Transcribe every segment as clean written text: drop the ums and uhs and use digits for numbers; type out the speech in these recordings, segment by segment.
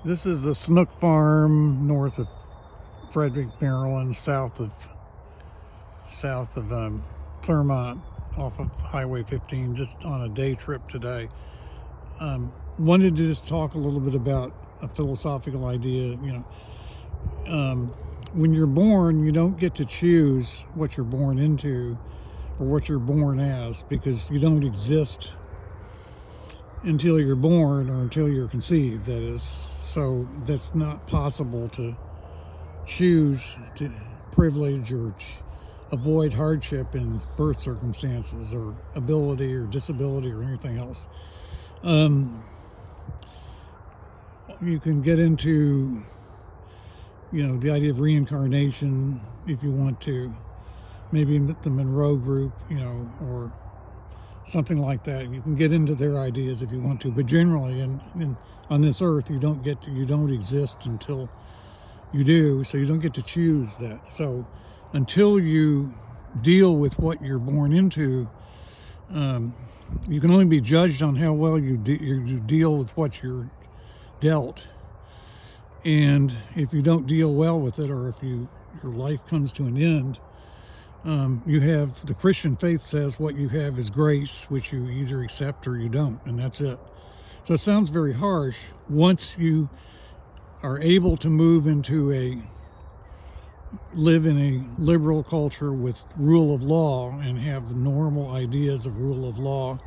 This is the Snook Farm north of Frederick, Maryland, south of Claremont, off of Highway 15, just on a day trip today. Wanted to just talk a little bit about a philosophical idea. When you're born, you don't get to choose what you're born into or what you're born as, because you don't exist until you're born, or until you're conceived, that is. So that's not possible to choose to privilege or avoid hardship in birth circumstances or ability or disability or anything else. You can get into the idea of reincarnation if you want to, maybe the Monroe group, or something like that. You can get into their ideas if you want to, but generally on this earth you don't exist until you do, so you don't get to choose that. So until you deal with what you're born into, you can only be judged on how well you deal with what you're dealt. And if you don't deal well with it, or if your life comes to an end, you have, the Christian faith says what you have is grace, which you either accept or you don't, and that's it. So it sounds very harsh. Once you are able to move into live in a liberal culture with rule of law and have the normal ideas of rule of law,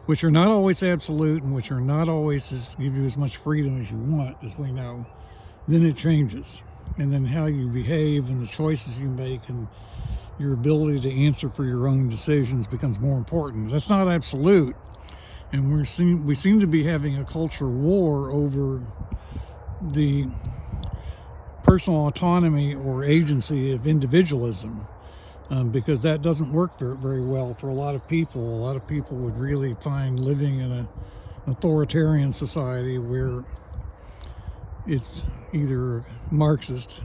which are not always absolute and which are not always give you as much freedom as you want, as we know, then it changes. And then how you behave and the choices you make and your ability to answer for your own decisions becomes more important. That's not absolute. And we seem to be having a culture war over the personal autonomy or agency of individualism, because that doesn't work very well for a lot of people. A lot of people would really find living in an authoritarian society where it's either Marxist,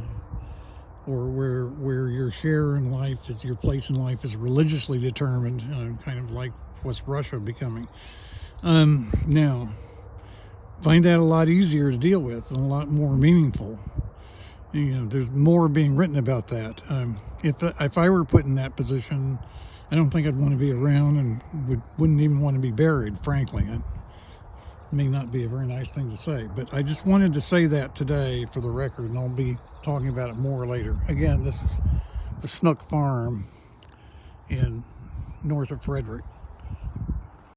or where your share in life is, your place in life is religiously determined, kind of like what's Russia becoming. Now, find that a lot easier to deal with and a lot more meaningful. There's more being written about that. If I were put in that position, I don't think I'd want to be around, and wouldn't even want to be buried, frankly. It may not be a very nice thing to say, but I just wanted to say that today for the record, and I'll be talking about it more later. Again, this is the Snook Farm in north of Frederick.